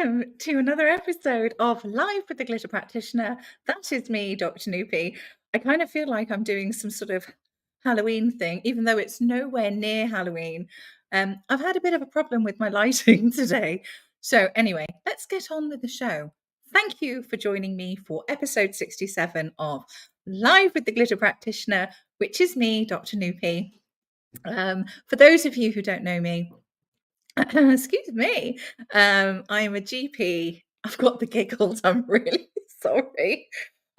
welcome to another episode of Live with the Glitter Practitioner. That is me, Dr. Noopy. I kind of feel like I'm doing some sort of Halloween thing, even though it's nowhere near Halloween. I've had a bit of a problem with my lighting today. So anyway, let's get on with the show. Thank you for joining me for episode 67 of Live with the Glitter Practitioner, which is me, Dr. Noopy. For those of you who don't know me, excuse me, I am a GP. I've got the giggles. I'm really sorry.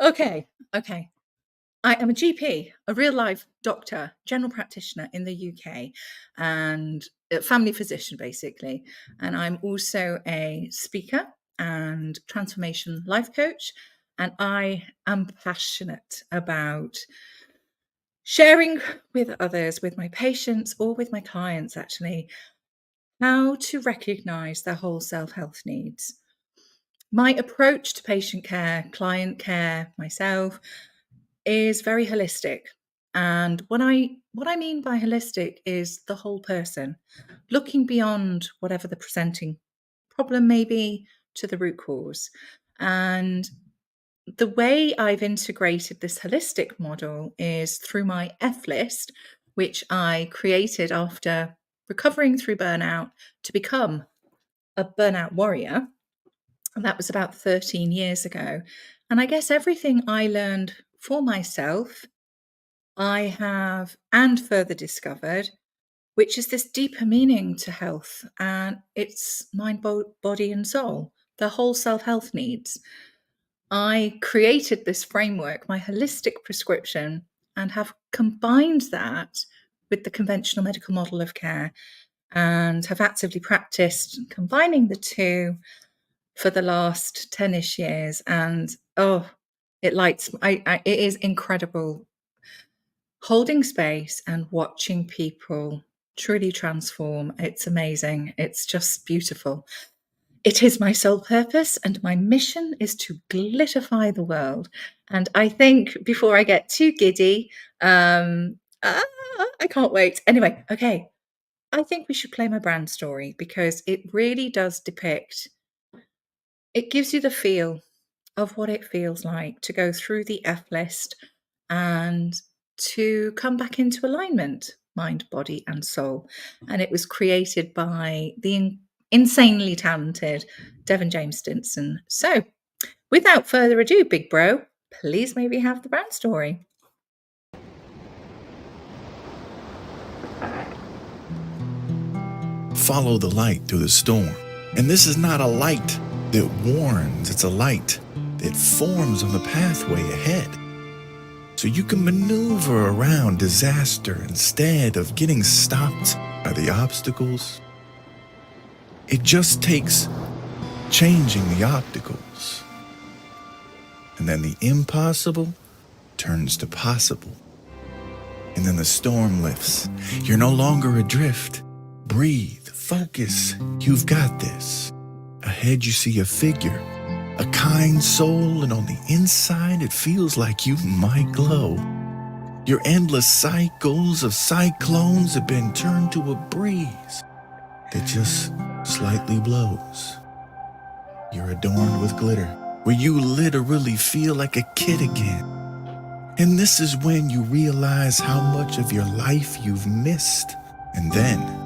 Okay. I am a GP, a real life doctor, general practitioner in the UK, and a family physician, basically. And I'm also a speaker and transformation life coach. And I am passionate about sharing with others, with my patients, or with my clients, actually, how to recognize their whole self-health needs. My approach to patient care, client care, myself, is very holistic. And what I mean by holistic is the whole person, looking beyond whatever the presenting problem may be to the root cause. And the way I've integrated this holistic model is through my F list, which I created after recovering through burnout to become a burnout warrior. And that was about 13 years ago. And I guess everything I learned for myself, I have and further discovered, which is this deeper meaning to health. And it's mind, body, and soul, the whole self-health needs. I created this framework, my holistic prescription, and have combined that with the conventional medical model of care and have actively practiced combining the two for the last 10-ish years. And it is incredible holding space and watching people truly transform. It's amazing. It's just beautiful. It is my sole purpose, and my mission is to glitterify the world. And I think before I get too giddy, I can't wait. Anyway, okay. I think we should play my brand story because it really does depict, it gives you the feel of what it feels like to go through the F list and to come back into alignment, mind, body, and soul. And it was created by the insanely talented Devon James Stinson. So, without further ado, big bro, please maybe have the brand story. Follow the light through the storm. And this is not a light that warns, it's a light that forms on the pathway ahead. So you can maneuver around disaster instead of getting stopped by the obstacles. It just takes changing the obstacles. And then the impossible turns to possible. And then the storm lifts. You're no longer adrift. Breathe, focus, you've got this. Ahead you see a figure, a kind soul, and on the inside it feels like you might glow. Your endless cycles of cyclones have been turned to a breeze that just slightly blows. You're adorned with glitter, where you literally feel like a kid again. And this is when you realize how much of your life you've missed. And then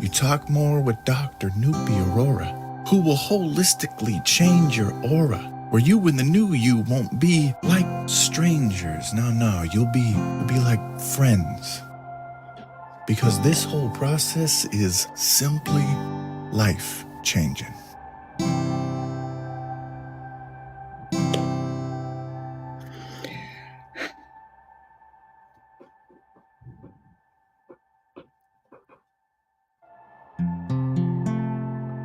you talk more with Dr. Noopy Aurora, who will holistically change your aura, where you and the new you won't be like strangers. No, you'll be like friends. Because this whole process is simply life-changing.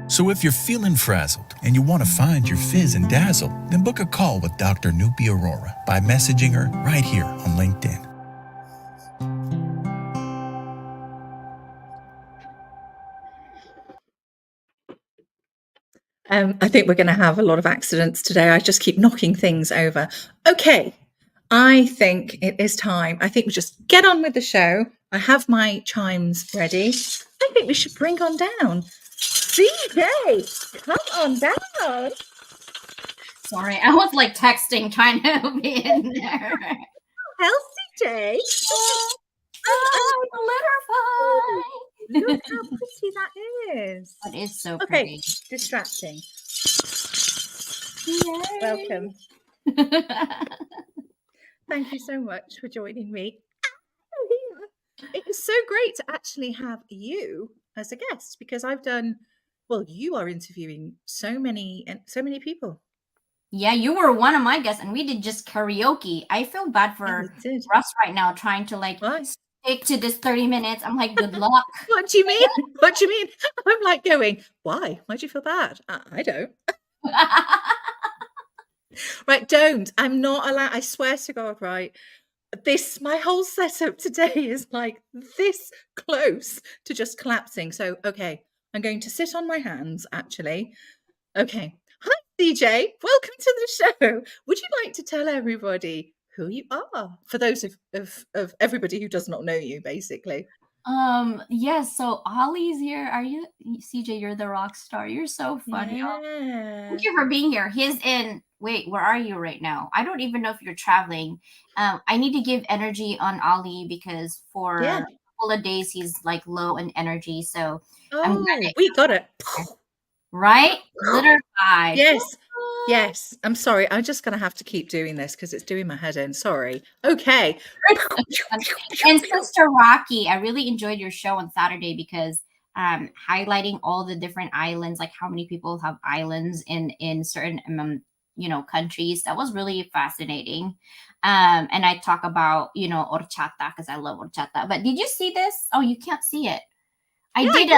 So if you're feeling frazzled and you want to find your fizz and dazzle, then book a call with Dr. Noopy Aurora by messaging her right here on LinkedIn. I think we're going to have a lot of accidents today. I just keep knocking things over. Okay, I think it is time. I think we just get on with the show. I have my chimes ready. I think we should bring on down CJ, come on down. Sorry, I was like texting, trying to be in there. Well, CJ. Look how pretty that is. That is so Okay, pretty. distracting. Yay. Welcome. Thank you so much for joining me. It is so great to actually have you as a guest because you are interviewing so many people. Yeah, you were one of my guests, and we did just karaoke. I feel bad Yeah, we for did. Russ right now, trying to like Why? stick to this 30 minutes. I'm like, good luck. What do you mean? What do you mean? I'm like going, why? Why do you feel bad? I don't. Right, don't. I'm not allowed. I swear to God, right? My whole setup today is like this close to just collapsing. So, okay, I'm going to sit on my hands, actually. Okay. Hi, CJ. Welcome to the show. Would you like to tell everybody who you are? For those of everybody who does not know you, basically. Yes, so Ollie's here. Are you CJ? You're the rock star. You're so funny. Yeah. Thank you for being here. Wait, where are you right now? I don't even know if you're traveling. I need to give energy on Ollie because for Yeah. a couple of days he's like low in energy. So We got it. Right? Glitter vibe. Yes. Yes. I'm sorry. I'm just going to have to keep doing this because it's doing my head in. Sorry. Okay. And Sister Rocky, I really enjoyed your show on Saturday because highlighting all the different islands, like how many people have islands in certain countries. That was really fascinating. And I talk about horchata because I love horchata. But did you see this? Oh, you can't see it. I did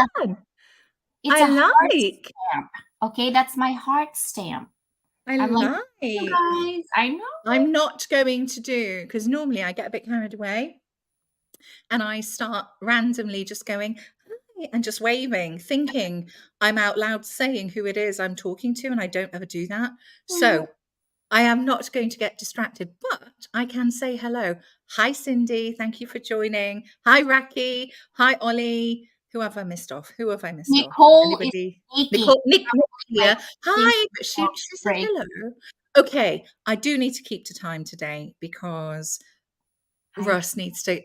it's a heart stamp. Okay, that's my heart stamp. I'm like, you guys, I know. I'm not going to do, because normally I get a bit carried away and I start randomly just going, hi, and just waving, thinking I'm out loud saying who it is I'm talking to, and I don't ever do that. So I am not going to get distracted, but I can say hello. Hi, Cindy. Thank you for joining. Hi, Raki. Hi, Ollie. Who have I missed off? Nicole Anybody? is Nicole here. Like, Hi. She said hello. Okay. I do need to keep to time today because Russ needs to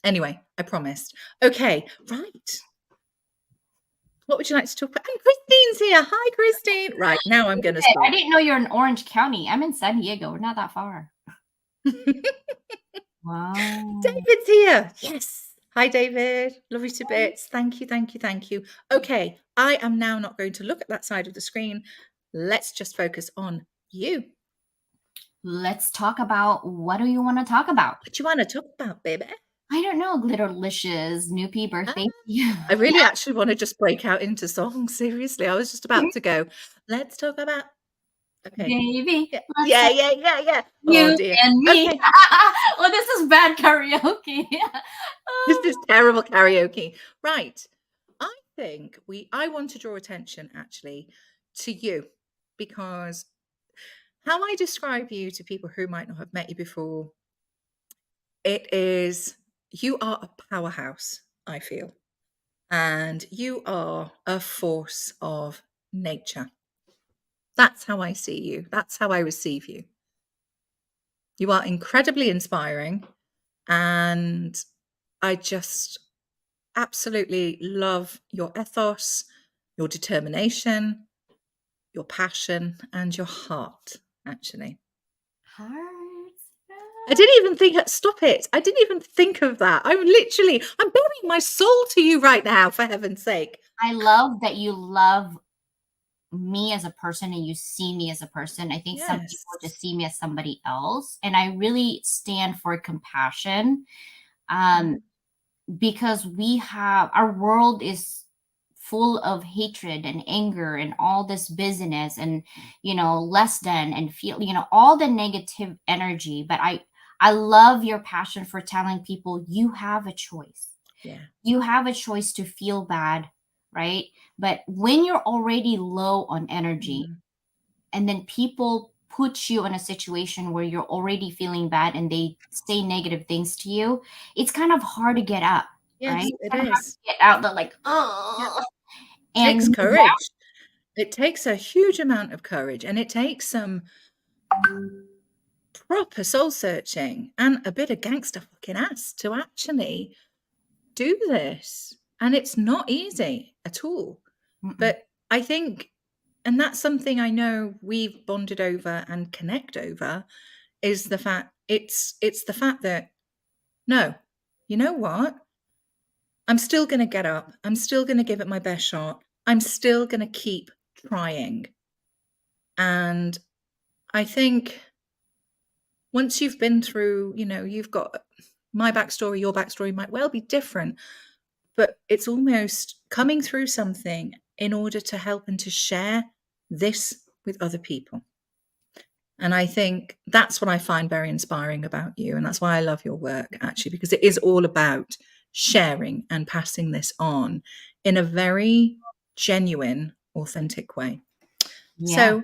Anyway, I promised. Okay. Right. What would you like to talk about? And Christine's here. Hi, Christine. Right, now I'm going to stop. I didn't know you're in Orange County. I'm in San Diego. We're not that far. Wow. David's here. Yes. Hi, David. Love you to bits. Thank you, thank you, thank you. Okay, I am now not going to look at that side of the screen. Let's just focus on you. Let's talk about, what do you want to talk about? What do you want to talk about, baby? I don't know, Glitterlicious, Noopy birthday. I really actually want to just break out into songs. Seriously, I was just about to go, let's talk about, okay. Baby. Yeah. You and me. Okay. Oh, this is bad karaoke. This is terrible karaoke. Right. I think I want to draw attention actually to you, because how I describe you to people who might not have met you before, you are a powerhouse, I feel. And you are a force of nature. That's how I see you. That's how I receive you. You are incredibly inspiring. And I just absolutely love your ethos, your determination, your passion, and your heart, actually. Heart. I didn't even think, stop it. I didn't even think of that. I'm burying my soul to you right now, for heaven's sake. I love that you love me as a person and you see me as a person. I think some people just see me as somebody else. And I really stand for compassion. Because our world is full of hatred and anger and all this business and, less than, and feel, all the negative energy. But I love your passion for telling people you have a choice. Yeah. You have a choice to feel bad, right? But when you're already low on energy and then people put you in a situation where you're already feeling bad and they say negative things to you, it's kind of hard to get up. Yes, right? it is. Get out, but like, oh. And Takes courage. It takes a huge amount of courage, and it takes some proper soul searching and a bit of gangster fucking ass to actually do this. And it's not easy at all. But I think, and that's something I know we've bonded over and connect over, is the fact it's the fact that, no, you know what? I'm still going to get up. I'm still going to give it my best shot. I'm still going to keep trying. And I think once you've been through, you've got my backstory, your backstory might well be different, but it's almost coming through something in order to help and to share this with other people. And I think that's what I find very inspiring about you. And that's why I love your work, actually, because it is all about sharing and passing this on in a very genuine, authentic way. yeah. So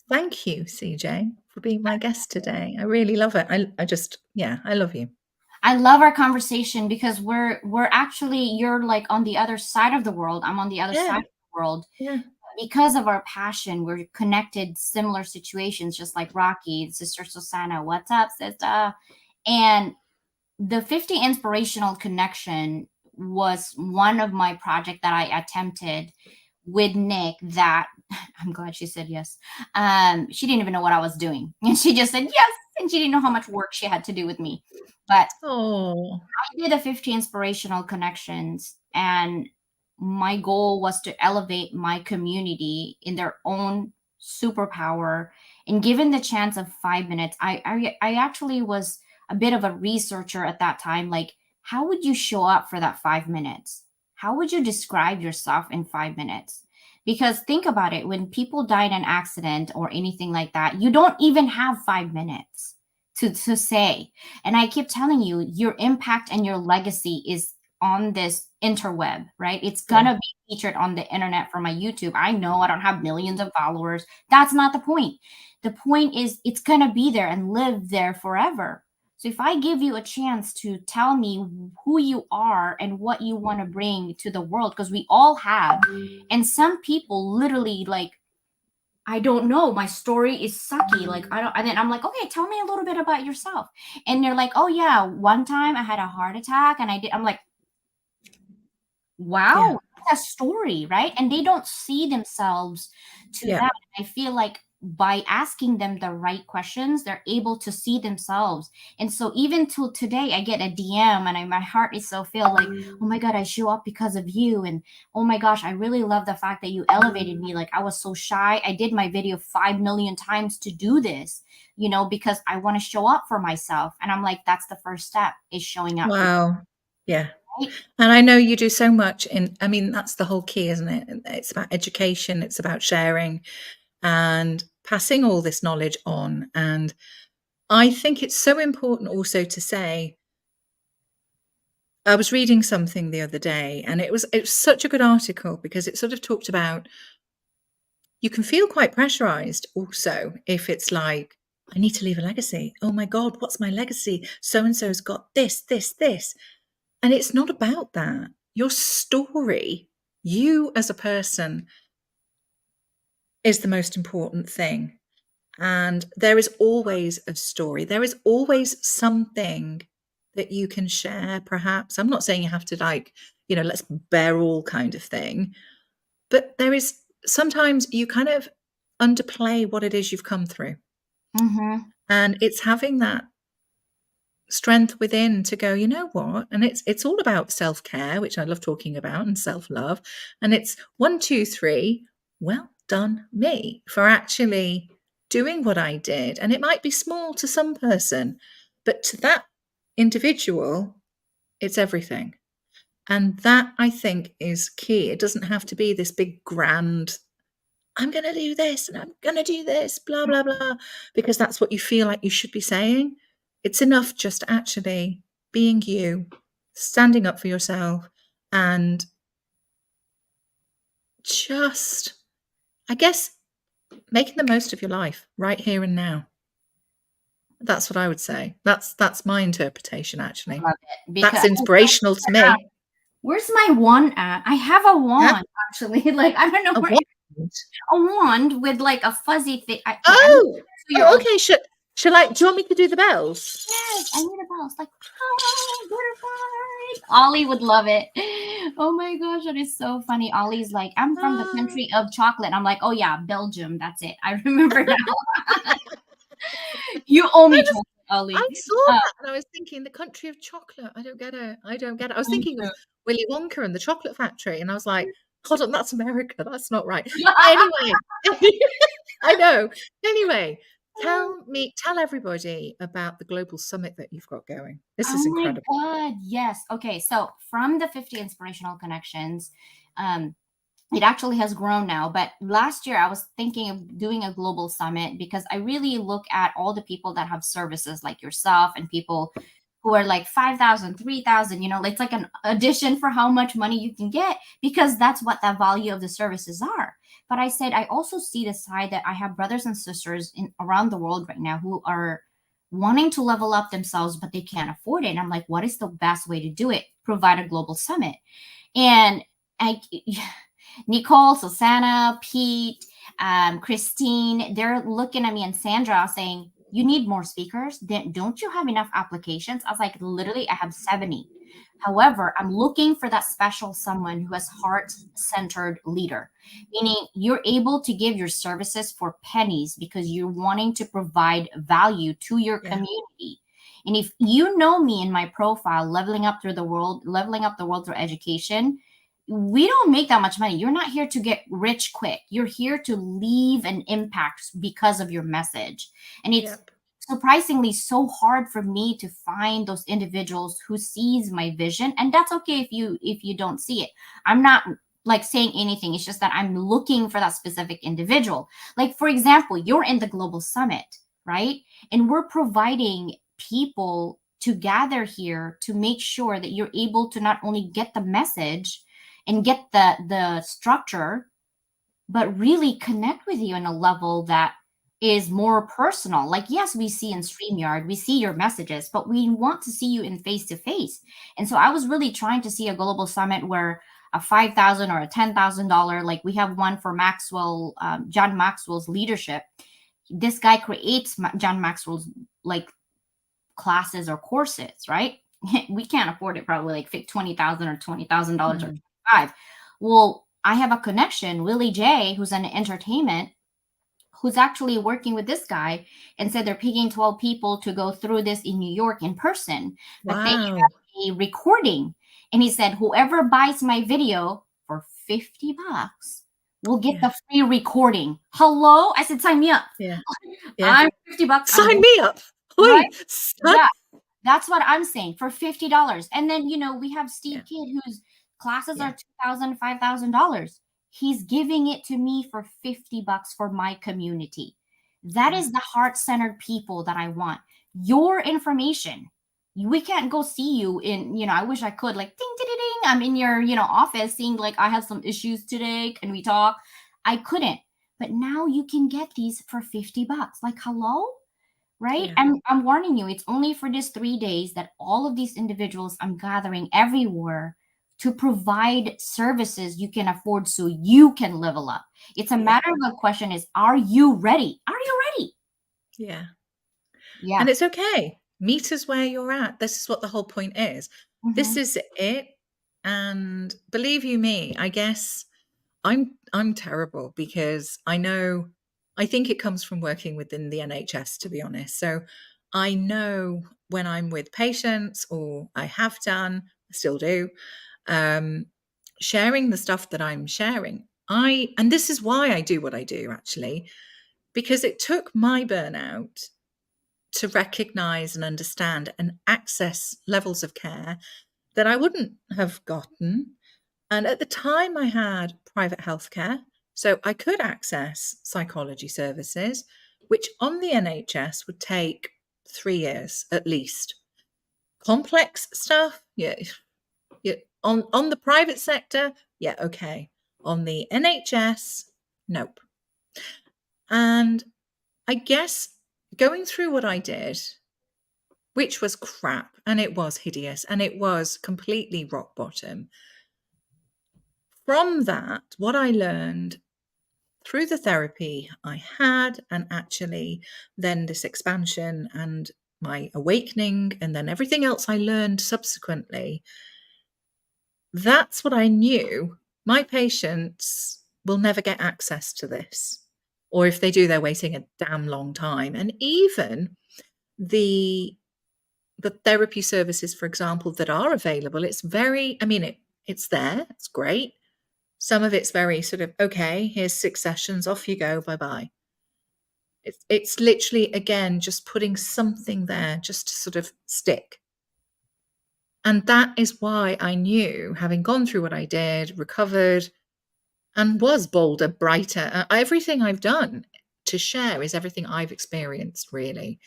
thank you, CJ, for being my guest today. I really love it. I love you. I love our conversation because we're actually, you're like on the other side of the world. I'm on the other side of the world. Yeah. Because of our passion, we're connected, similar situations, just like Rocky, Sister Susanna, what's up, sister? And the 50 Inspirational Connection was one of my project that I attempted with Nick that I'm glad she said yes. She didn't even know what I was doing. And she just said yes. And she didn't know how much work she had to do with me. But I did a 50 Inspirational Connections, and my goal was to elevate my community in their own superpower. And given the chance of 5 minutes, I actually was a bit of a researcher at that time. Like, how would you show up for that 5 minutes? How would you describe yourself in 5 minutes? Because think about it, when people die in an accident or anything like that, you don't even have 5 minutes to say. And I keep telling you, your impact and your legacy is on this interweb, right? It's gonna be featured on the internet for my YouTube. I know I don't have millions of followers. That's not the point. The point is it's gonna be there and live there forever. So if I give you a chance to tell me who you are and what you want to bring to the world, because we all have, and some people literally like, I don't know, my story is sucky. Like, I don't, and then I'm like, okay, tell me a little bit about yourself. And they're like, oh yeah, one time I had a heart attack and I'm like, wow, that's a story, right? And they don't see themselves to that. I feel like by asking them the right questions, they're able to see themselves. And so even till today, I get a DM and my heart is so filled, like, oh my God, I show up because of you. And oh my gosh, I really love the fact that you elevated me. Like, I was so shy. I did my video 5 million times to do this, because I want to show up for myself. And I'm like, that's the first step, is showing up. Wow. Yeah. And I know you do so much that's the whole key, isn't it? It's about education. It's about sharing and passing all this knowledge on. And I think it's so important also to say, I was reading something the other day, and it was such a good article, because it sort of talked about, you can feel quite pressurized also if it's like, I need to leave a legacy. Oh my God, what's my legacy? So-and-so's got this, this, this. And it's not about that. Your story, you as a person, is the most important thing. And there is always a story. There is always something that you can share, perhaps. I'm not saying you have to let's bear all kind of thing. But there is sometimes you kind of underplay what it is you've come through. Mm-hmm. And it's having that strength within to go, you know what? And it's all about self-care, which I love talking about, and self-love. And it's 1, 2, 3, well done me for actually doing what I did. And it might be small to some person, but to that individual, it's everything. And that, I think, is key. It doesn't have to be this big grand, I'm going to do this and I'm going to do this, blah, blah, blah, because that's what you feel like you should be saying. It's enough just actually being you, standing up for yourself, and just, I guess, making the most of your life right here and now. That's what I would say. That's my interpretation, actually. Love it, that's inspirational to me. Where's my wand at? I have a Huh? wand actually. Like I don't know A where what? a wand with like a fuzzy thing. Okay, I'm Oh! 2 year Oh, old. okay. Shall I do you want me to do the bells? Yes, I need a mouse. Like, oh, butterfly. Ollie would love it. Oh my gosh, that is so funny. Ollie's like, I'm from the Ah. country of chocolate. I'm like, oh yeah, Belgium. That's it. I remember now. You owe I me was chocolate, Ollie. I saw Uh, that and I was thinking the country of chocolate. I don't get it. I don't get it. I was thinking of Willy Wonka and the chocolate factory, and I was like, hold on, that's America. That's not right. Anyway, I know. Anyway, tell everybody about the global summit that you've got going. This Oh is my incredible. God. Yes. Okay. So from the 50 inspirational connections, um, it actually has grown now. But last year, I was thinking of doing a global summit because I really look at all the people that have services like yourself and people who are like 5,000, 3,000. It's like an addition for how much money you can get because that's what the value of the services are. But I said, I also see the side that I have brothers and sisters in around the world right now who are wanting to level up themselves, but they can't afford it. And I'm like, what is the best way to do it? Provide a global summit. And I, Nicole, Susanna, Pete, Christine, they're looking at me and Sandra saying, you need more speakers. Then don't you have enough applications? I was like, literally, I have 70. However, I'm looking for that special someone who has heart-centered leader, meaning you're able to give your services for pennies because you're wanting to provide value to your Yeah. community. And if you know me in my profile, leveling up the world through education, we don't make that much money. You're not here to get rich quick. You're here to leave an impact because of your message. And it's Yep. surprisingly so hard for me to find those individuals who sees my vision. And that's okay if you don't see it. I'm not like saying anything. It's just that I'm looking for that specific individual. Like for example, you're in the global summit, right? And we're providing people to gather here to make sure that you're able to not only get the message and get the structure, but really connect with you on a level that is more personal. Like, yes, we see in StreamYard, we see your messages, but we want to see you in face to face. And so I was really trying to see a global summit where a 5,000 or a $10,000, like we have one for Maxwell, John Maxwell's leadership. This guy creates John Maxwell's like classes or courses, right? We can't afford it probably like $20,000 or $20,000 or Mm. 5. Well, I have a connection, Willie J, who's in entertainment, who's actually working with this guy and said they're picking 12 people to go through this in New York in person, but they Wow. have a recording. And he said, whoever buys my video for $50 will get Yeah. the free recording. Hello? I said, sign me up. Yeah. Yeah. I'm $50. I'm Sign going, me up. right? Oi, son. Yeah. That's what I'm saying for $50. And then, we have Steve Yeah. Kidd whose classes are Yeah. $2,000, $5,000. He's giving it to me for $50 for my community. That Yeah. is the heart-centered people that I want. Your information. We can't go see you in, I wish I could like ding ding ding ding. I'm in your, office seeing like I have some issues today. Can we talk? I couldn't. But now you can get these for $50. Like, hello? Right? Yeah. I'm warning you, it's only for these 3 days that all of these individuals I'm gathering everywhere to provide services you can afford so you can level up. It's a Yeah. matter of the question is, are you ready? Are you ready? Yeah. Yeah. And it's okay. Meet us where you're at. This is what the whole point is. This Mhm. is it. And believe you me, I guess I'm terrible because I think it comes from working within the NHS, to be honest. So I know when I'm with patients, or I have done, I still do, um, sharing the stuff that I'm sharing. And this is why I do what I do actually, because it took my burnout to recognize and understand and access levels of care that I wouldn't have gotten. And at the time, I had private healthcare, so I could access psychology services, which on the NHS would take 3 years at least. Complex stuff, yeah, yeah. On the private sector, yeah, okay. On the NHS, nope. And I guess going through what I did, which was crap, and it was hideous, and it was completely rock bottom. From that, what I learned through the therapy I had, and actually then this expansion and my awakening, and then everything else I learned subsequently, that's what I knew. My patients will never get access to this. Or if they do, they're waiting a damn long time. And even the therapy services, for example, that are available, it's very, I mean, it's there, it's great. Some of it's very sort of, okay, here's 6 sessions, off you go, bye-bye. It's literally, again, just putting something there just to sort of stick. And that is why I knew, having gone through what I did, recovered, and was bolder, brighter. Everything I've done to share is everything I've experienced, really.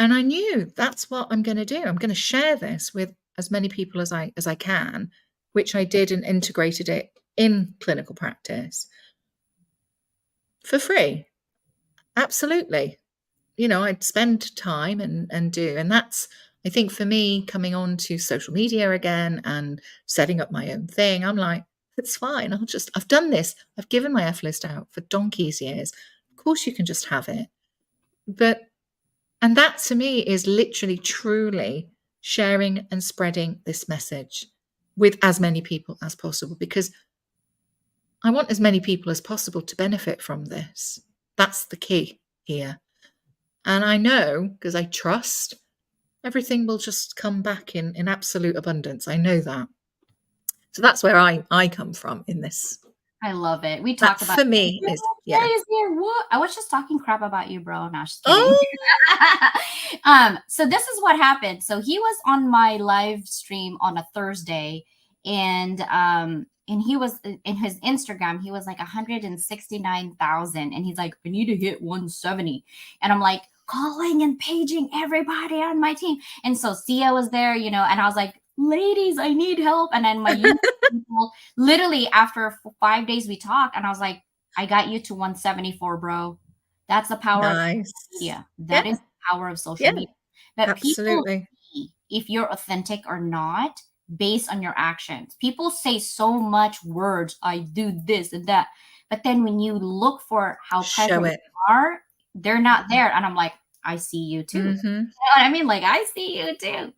And I knew that's what I'm going to do. I'm going to share this with as many people as I can, which I did, and integrated it in clinical practice for free. Absolutely. You know, I'd spend time and do. And that's, I think, for me, coming on to social media again and setting up my own thing, I'm like, it's fine. I've done this. I've given my F list out for donkey's years. Of course, you can just have it. And that to me is literally, truly sharing and spreading this message with as many people as possible, because I want as many people as possible to benefit from this. That's the key here. And I know, because I trust, everything will just come back in absolute abundance. I know that. So that's where I come from in this. I love it. We That talked about for me is, yeah. is here. What? I was just talking crap about you, bro. No, just kidding. Oh, So this is what happened. So he was on my live stream on a Thursday, and he was in his Instagram, he was like 169,000, and he's like, I need to hit 170. And I'm like calling and paging everybody on my team. And so Sia was there, you know, and I was like, ladies, I need help. And then my people, literally after 5 days we talked, and I was like, I got you to 174, bro. That's the power of nice. social media. That is the power of social Yeah, media. That people absolutely. see if you're authentic or not based on your actions. People say so much words, I do this and that. But then when you look for how Show present it. they are, they're not there. And I'm like, I see you too. You know what I mean? Like, I see you too.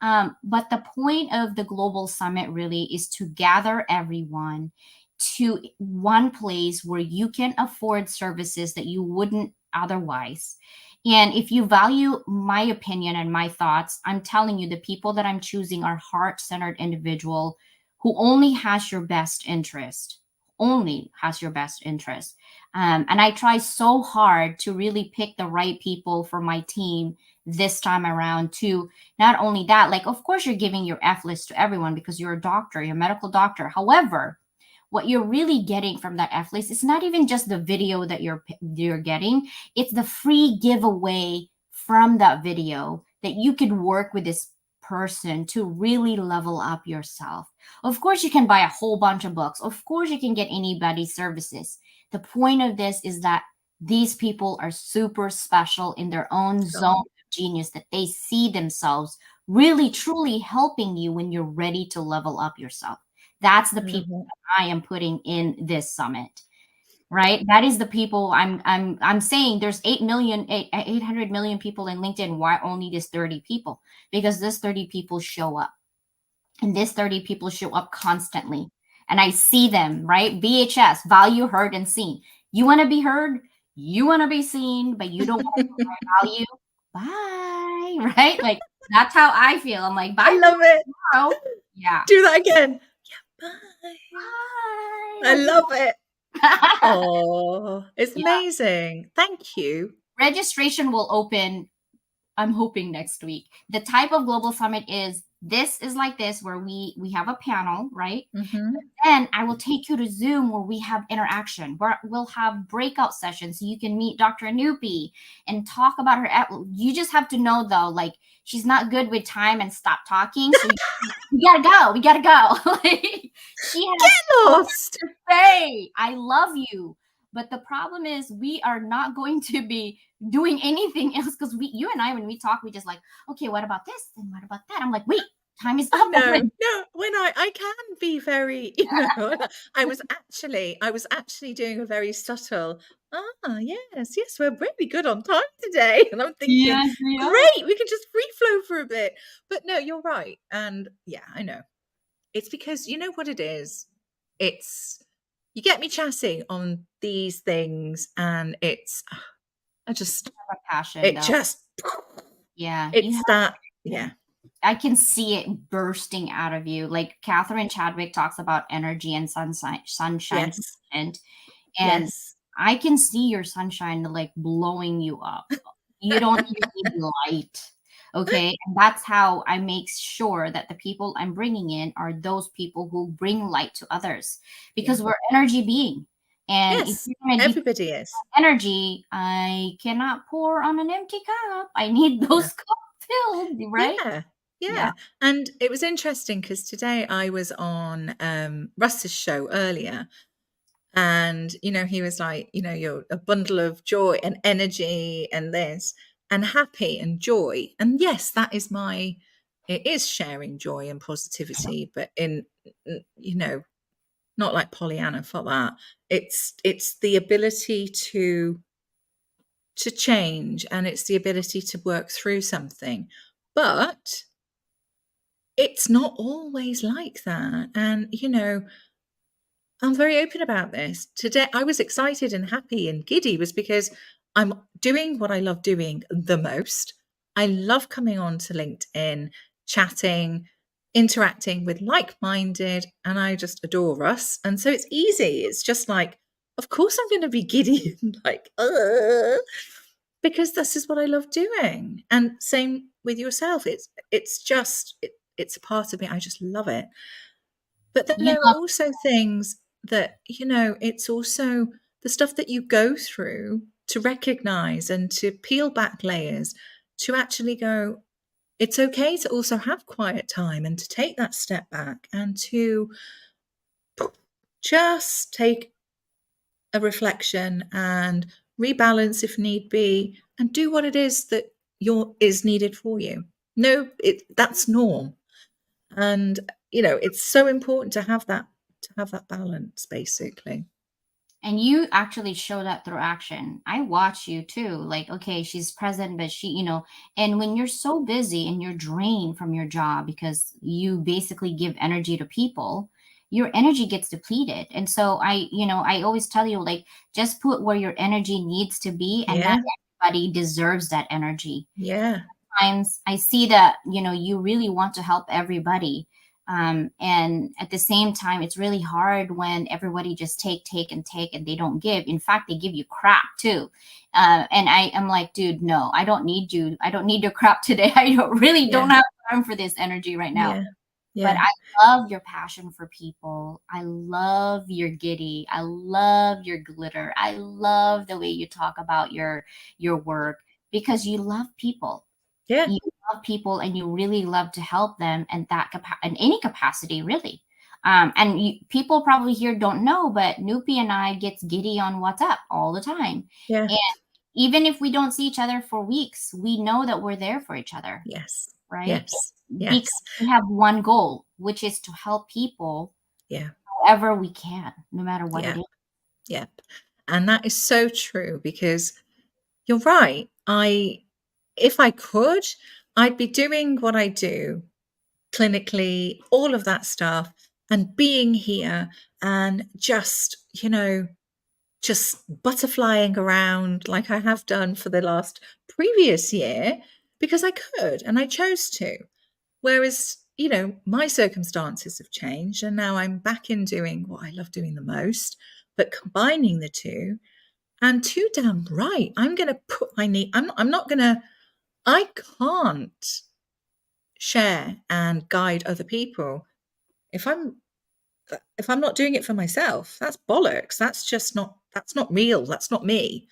But the point of the global summit really is to gather everyone to one place where you can afford services that you wouldn't otherwise. And if you value my opinion and my thoughts, I'm telling you, the people that I'm choosing are heart-centered individual who only has your best interest, only has your best interest. And I try so hard to really pick the right people for my team this time around. To not only that, like, of course you're giving your F list to everyone because you're a doctor, you're a medical doctor. However, what you're really getting from that F list is not even just the video that you're getting, it's the free giveaway from that video that you could work with this person to really level up yourself. Of course you can buy a whole bunch of books, of course you can get anybody's services. The point of this is that these people are super special in their own zone of genius, that they see themselves really truly helping you when you're ready to level up yourself. That's the people that I am putting in this summit, right? That is the people I'm saying. There's 800 million people in LinkedIn. Why only this 30 people? Because this 30 people show up, and this 30 people show up constantly, and I see them, right? VHS, value, heard, and seen. You want to be heard, you want to be seen, but you don't want to value. Bye, right? Like, that's how I feel. I'm like, bye. I love it. Tomorrow. Yeah. Do that again. Yeah, bye. Bye. I love it. Oh, it's amazing. Thank you. Registration will open, I'm hoping, next week. The type of global summit is like this, where we have a panel, right? Then I will take you to Zoom, where we have interaction, where we'll have breakout sessions so you can meet Dr. Anupi and talk about her. You just have to know, though, like, she's not good with time and stop talking. So we gotta go. We gotta go. She has Get lost. to say, I love you, But the problem is we are not going to be doing anything else because you and I, when we talk, we just like, okay, what about this? And what about that? I'm like, wait, time is I up know. already. No, when I can be very, I was actually doing a very subtle, yes, yes, we're really good on time today. And I'm thinking, Yes, we are. great, we can just free flow for a bit. But no, you're right. And yeah, I know. It's because you know what it is? It's you get me chatting on these things and I just A passion it though. just Yeah, you it's have. that yeah. I can see it bursting out of you. Like Catherine Chadwick talks about energy and sunshine, Yes. and Yes. I can see your sunshine like blowing you up. You don't even need light. Okay. And that's how I make sure that the people I'm bringing in are those people who bring light to others Yeah. because we're energy being. And if Yes. you're going to deplete Everybody is. energy, I cannot pour on an empty cup. I need No. those cups filled, right? Yeah. Yeah. Yeah. And it was interesting because today I was on Russ's show earlier. And, he was like, you're a bundle of joy and energy and this and happy and joy. And yes, it is sharing joy and positivity, but not like Pollyanna for that. It's the ability to change and it's the ability to work through something. But it's not always like that. And, I'm very open about this. Today, I was excited and happy and giddy was because I'm doing what I love doing the most. I love coming on to LinkedIn, chatting, interacting with like minded, and I just adore Russ. And so it's easy. It's just like, of course, I'm going to be giddy and like, because this is what I love doing. And same with yourself. It's a part of me. I just love it. But then You there are know, also things that, it's also the stuff that you go through to recognize and to peel back layers to actually go, it's okay to also have quiet time and to take that step back and to just take a reflection and rebalance if need be and do what it is that is needed for you. No, that's norm. And it's so important to have that balance basically. and you actually show that through action. I watch you too. Like, okay, she's present, but and when you're so busy and you're drained from your job because you basically give energy to people, your energy gets depleted. And so I always tell you, like, just put where your energy needs to be, and not Yeah, everybody deserves that energy. yeah, Times I see that you really want to help everybody, and at the same time it's really hard when everybody just take and take and they don't give. In fact, they give you crap too, and I am like, dude, no, I don't need you. I don't need your crap today. I don't yeah, have time for this energy right now. yeah, But yeah, I love your passion for people. I love your giddy. I love your glitter. I love the way you talk about your work because you love people. yeah, You love people and you really love to help them, and in any capacity, really. And people probably here don't know, but Nupi and I gets giddy on WhatsApp all the time. yeah, And even if we don't see each other for weeks, we know that we're there for each other, yes, right? yes, Because yes, we have one goal, which is to help people yeah, however we can, no matter what it yeah, is. yeah. And that is so true because you're right. If I could, I'd be doing what I do clinically, all of that stuff, and being here and just butterflying around like I have done for the last previous year because I could and I chose to. Whereas, my circumstances have changed and now I'm back in doing what I love doing the most, but combining the two and too damn right. I'm going to put my knee, I'm not going to, I can't share and guide other people if I'm not doing it for myself. That's bollocks. That's not real. That's not me.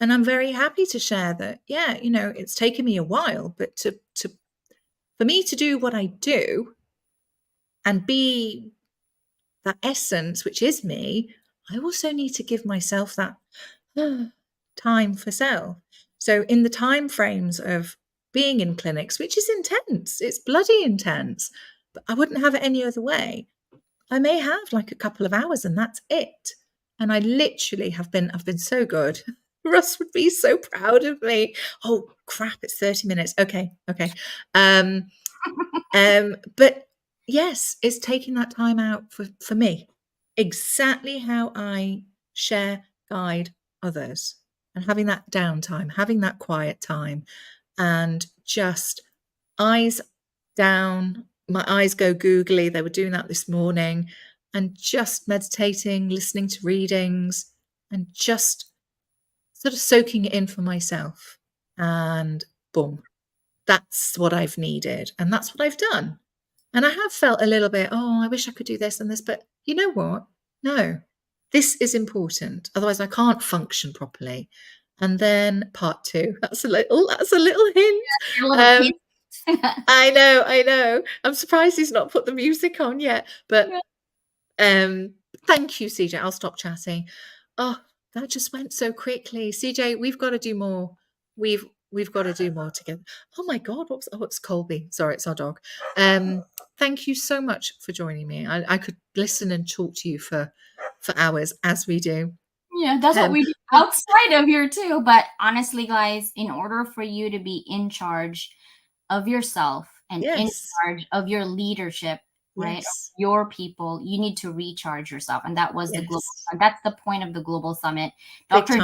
And I'm very happy to share that, yeah, it's taken me a while, but for me to do what I do and be that essence, which is me, I also need to give myself that time for self. So in the time frames of being in clinics, which is intense, it's bloody intense, but I wouldn't have it any other way. I may have like a couple of hours and that's it. And I literally I've been so good. Russ would be so proud of me. Oh crap, it's 30 minutes. Okay. But yes, it's taking that time out for me. Exactly how I share, guide others, and having that downtime, having that quiet time, and just eyes down. My eyes go googly. They were doing that this morning, and just meditating, listening to readings, and just sort of soaking it in for myself. And boom, that's what I've needed. And that's what I've done. And I have felt a little bit, oh, I wish I could do this and this. But you know what? No, this is important. Otherwise, I can't function properly. And then part 2. That's a little hint. A little Um, taste. I know. I'm surprised he's not put the music on yet. But thank you, CJ. I'll stop chatting. Oh, that just went so quickly. CJ, we've got to do more. We've got to do more together. Oh my God, it's Colby. Sorry, it's our dog. Thank you so much for joining me. I could listen and talk to you for hours, as we do. Yeah, that's what we do outside of here too. But honestly, guys, in order for you to be in charge of yourself and in charge of your leadership, right, of your people, you need to recharge yourself. And that was the global. That's the point of the global summit. Dr. is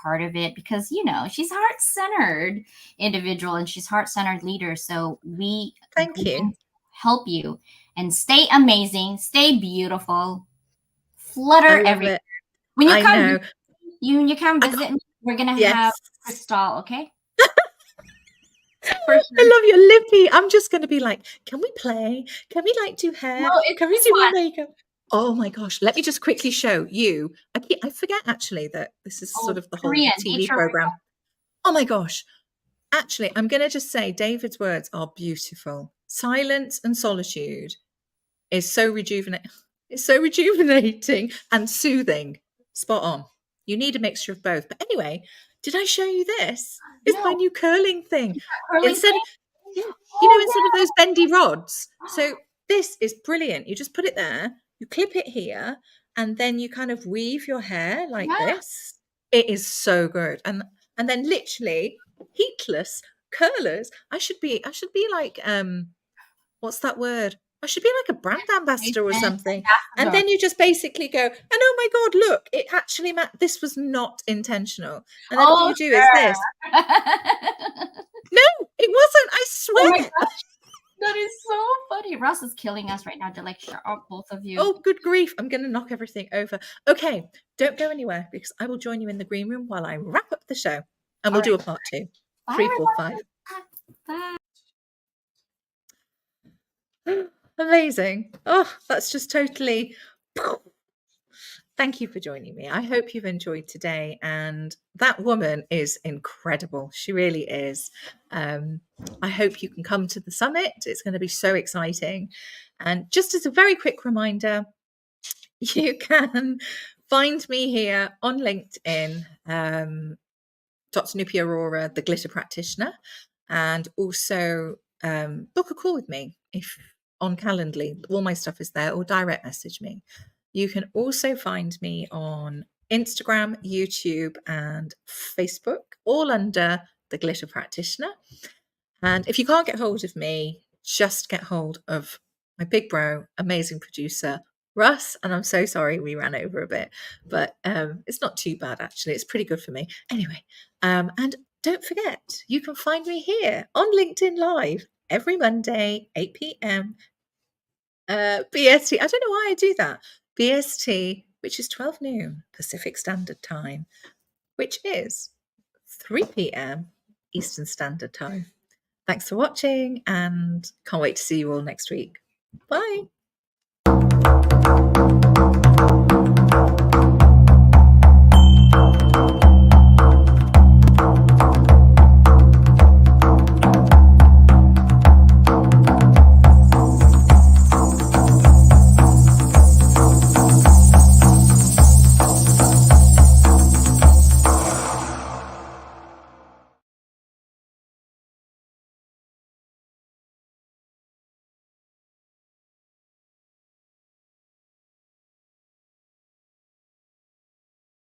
part of it because she's heart-centered individual and she's heart-centered leader. So we thank you. Help you and stay amazing, stay beautiful, flutter everywhere. When you come, you come visit me, we're gonna have Crystal, okay? I love your lippy. I'm just gonna be like, can we play? Can we do hair? Can we do more makeup? Oh my gosh! Let me just quickly show you. I forget actually that this is sort of the whole TV program. Oh my gosh! Actually, I'm gonna just say David's words are beautiful. Silence and solitude is so rejuvenating. It's so rejuvenating and soothing. Spot on. You need a mixture of both. But anyway, did I show you this? It's my new curling thing. Instead of those bendy rods. So this is brilliant. You just put it there, you clip it here, and then you kind of weave your hair like this. It is so good. And then literally heatless curlers. I should be like what's that word? I should be like a brand ambassador or something. And then you just basically go, and oh my God, look, it actually, this was not intentional. And then all you do is this. No, it wasn't. I swear. Oh my gosh. That is so funny. Russ is killing us right now. They're like, shut up, both of you. Oh, good grief. I'm going to knock everything over. Okay, don't go anywhere because I will join you in the green room while I wrap up the show. And we'll do a part 2. 3, 4, 5. Bye. Amazing. Oh, that's just totally. Thank you for joining me. I hope you've enjoyed today. And that woman is incredible. She really is. I hope you can come to the summit. It's going to be so exciting. And just as a very quick reminder, you can find me here on LinkedIn, Dr. Nupi Aurora, the Glitter Practitioner, and also book a call with me if on Calendly. All my stuff is there, or direct message me. You can also find me on Instagram, YouTube, and Facebook, all under the Glitter Practitioner. And if you can't get hold of me, just get hold of my big bro, amazing producer, Russ. And I'm so sorry we ran over a bit, but it's not too bad, actually. It's pretty good for me. Anyway, and don't forget, you can find me here on LinkedIn Live every Monday, 8 p.m. BST. I don't know why I do that. BST, which is 12 noon Pacific Standard Time, which is 3 p.m. Eastern Standard Time. Thanks for watching and can't wait to see you all next week. Bye.